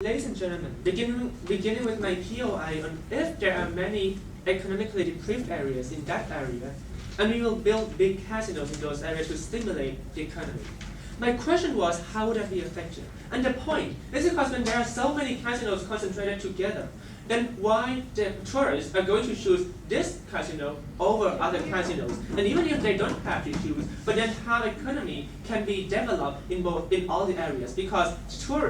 Ladies and gentlemen, beginning with my POI on if there are many economically deprived areas in that area, and we will build big casinos in those areas to stimulate the economy. My question was, how would that be effective? And the point is because when there are so many casinos concentrated together, then why the tourists are going to choose this casino over other casinos? And even if they don't have to choose, but then how economy can be developed in all the areas, because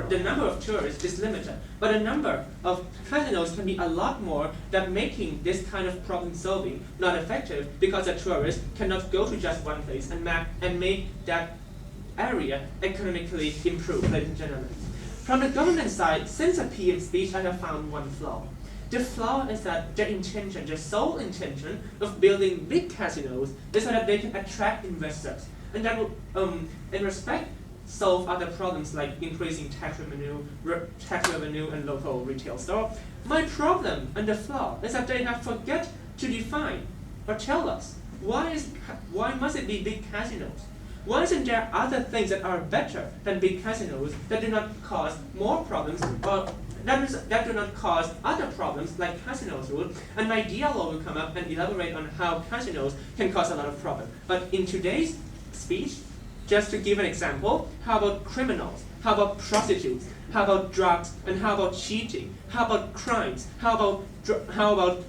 the number of tourists is limited, but the number of casinos can be a lot more, that making this kind of problem solving not effective, because the tourists cannot go to just one place and make that area economically improve, ladies and gentlemen. From the government side, since the PM speech, I have found one flaw. The flaw is that the sole intention of building big casinos is so that they can attract investors. And that will, in respect, solve other problems like increasing tax revenue and local retail store. My problem and the flaw is that they have forget to define or tell us why must it be big casinos? Why isn't there other things that are better than big casinos that do not cause more problems, or that do not cause other problems like casinos rule? And my dialogue will come up and elaborate on how casinos can cause a lot of problems. But in today's speech, just to give an example, how about criminals? How about prostitutes? How about drugs? And how about cheating? How about crimes? How about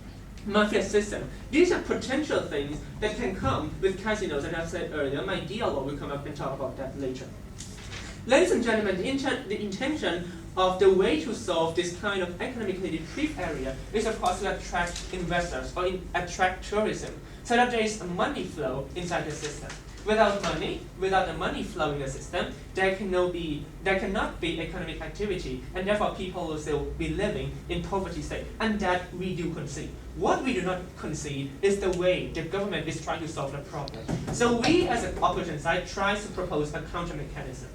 mafia system? These are potential things that can come with casinos, and as I said earlier, my dialogue will come up and talk about that later. Ladies and gentlemen, the intention of the way to solve this kind of economically deprived area is of course to attract investors or attract tourism, so that there is a money flow inside the system. Without the money flow in the system, there cannot be economic activity, and therefore people will still be living in poverty state, and that we do concede. What we do not concede is the way the government is trying to solve the problem. So we as an opposition side try to propose a counter mechanism.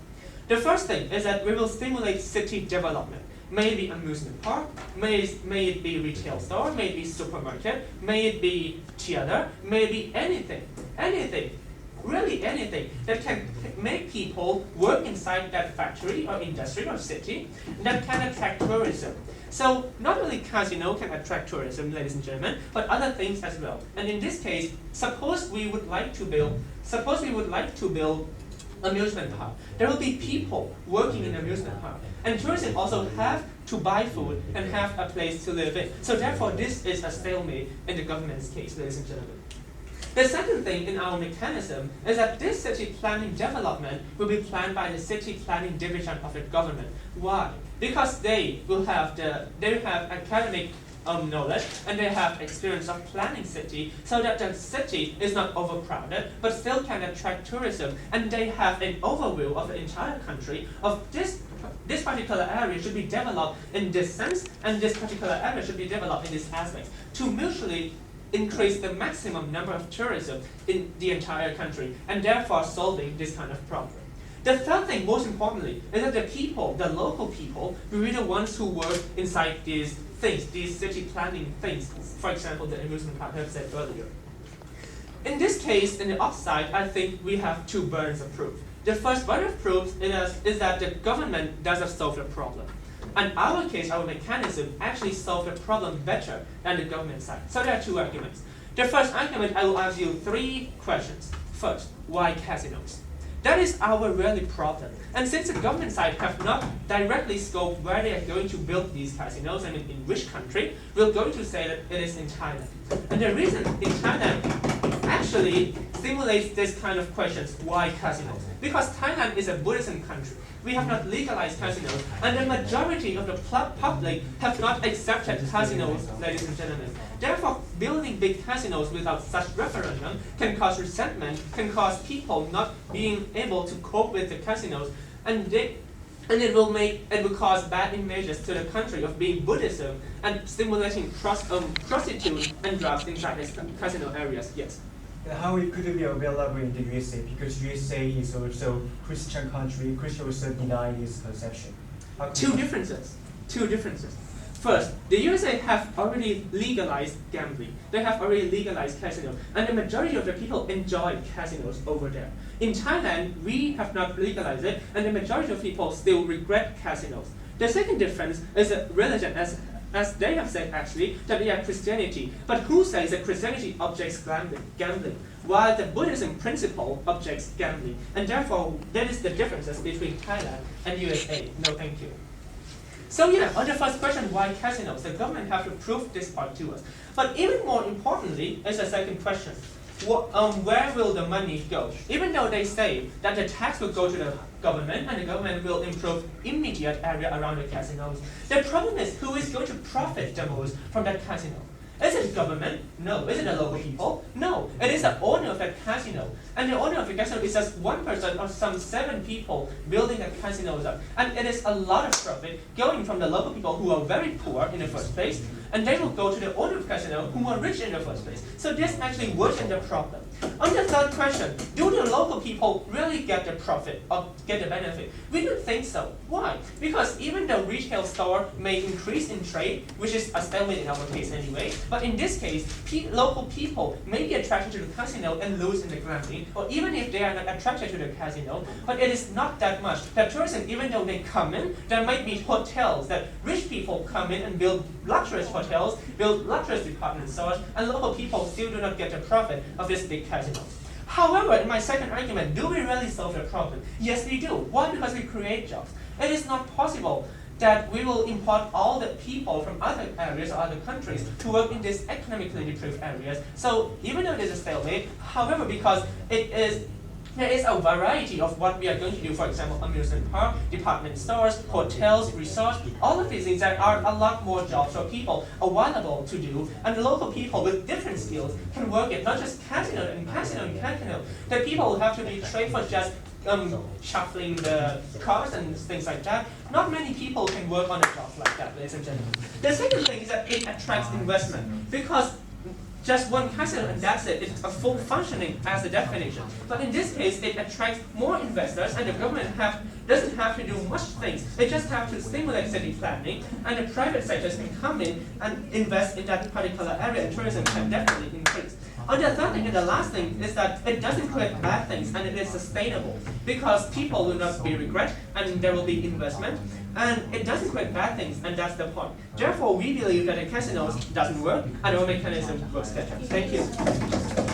The first thing is that we will stimulate city development. May it be amusement park, may it be retail store, may it be supermarket, may it be theater, may it be anything, really anything that can make people work inside that factory or industry or city that can attract tourism. So not only casino can attract tourism, ladies and gentlemen, but other things as well. And in this case, suppose we would like to build amusement park. There will be people working in amusement park, and tourism also have to buy food and have a place to live in. So therefore, this is a stalemate in the government's case, ladies and gentlemen. The second thing in our mechanism is that this city planning development will be planned by the city planning division of the government. Why? Because they have academic knowledge, and they have experience of planning city, so that the city is not overcrowded but still can attract tourism, and they have an overview of the entire country of this particular area should be developed in this sense, and this particular area should be developed in this aspect to mutually increase the maximum number of tourism in the entire country, and therefore solving this kind of problem. The third thing, most importantly, is that the local people, will be the ones who work inside these things, these city planning things. For example, the amusement park I have said earlier. In this case, in the upside, I think we have two burdens of proof. The first burden of proof is that the government doesn't solve the problem. In our case, our mechanism actually solves the problem better than the government side. So there are two arguments. The first argument, I will ask you three questions. First, why casinos? That is our really problem. And since the government side have not directly scoped where they are going to build these casinos, and in which country, we're going to say that it is in Thailand. And the reason in Thailand actually stimulates this kind of questions, why casinos? Because Thailand is a Buddhism country. We have not legalized casinos, and the majority of the public have not accepted casinos, ladies and gentlemen. Therefore, building big casinos without such referendum can cause resentment, can cause people not being able to cope with the casinos, and it will cause bad images to the country of being Buddhism and stimulating prostitution and drugs inside these casino areas. Yes. How it could be available in the USA, because USA is also Christian country. Christians also deny this conception. Two differences. First, the USA have already legalized gambling. They have already legalized casinos, and the majority of the people enjoy casinos over there. In Thailand, we have not legalized it, and the majority of people still regret casinos. The second difference is religion, as they have said actually, that they are Christianity. But who says that Christianity objects gambling, while the Buddhism principle objects gambling? And therefore, that is the differences between Thailand and USA. No, thank you. So yeah, on the first question, why casinos? The government have to prove this part to us. But even more importantly is the second question. Where will the money go? Even though they say that the tax will go to the government and the government will improve immediate area around the casinos, the problem is who is going to profit the most from that casino? Is it government? No. Is it the local people? No. It is the owner of that casino. And the owner of the casino is just one person or some 7 people building the casinos up. And it is a lot of profit going from the local people who are very poor in the first place, and they will go to the owner of the casino who are rich in the first place. So this actually worsens the problem. On the third question, do the local people really get the profit or get the benefit? We don't think so. Why? Because even the retail store may increase in trade, which is a stalemate in our case anyway, but in this case, local people may be attracted to the casino and lose in the gambling, or even if they are not attracted to the casino, but it is not that much. The tourism, even though they come in, there might be hotels that rich people come in and build luxurious hotels, build luxurious department stores, and local people still do not get the profit of this big casino. However, in my second argument, do we really solve the problem? Yes, we do. Why? Because we create jobs. It is not possible that we will import all the people from other areas or other countries to work in these economically deprived areas. So even though it is a stalemate, however, because there is a variety of what we are going to do, for example, amusement park, department stores, hotels, resorts, all of these things that are a lot more jobs for people available to do, and the local people with different skills can work in not just casino and casino. The people will have to be trained for just shuffling the cards and things like that. Not many people can work on a job like that, ladies and gentlemen. The second thing is that it attracts investment, because just one casino and that's it. It's a full functioning as the definition. But in this case, it attracts more investors, and the government doesn't have to do much things. They just have to stimulate city planning, and the private sectors can come in and invest in that particular area, and tourism can definitely increase. On the third thing and the last thing is that it doesn't create bad things, and it is sustainable, because people will not be regret, and there will be investment, and it doesn't create bad things, and that's the point. Therefore, we believe that the casinos doesn't work, and our mechanism works better. Thank you.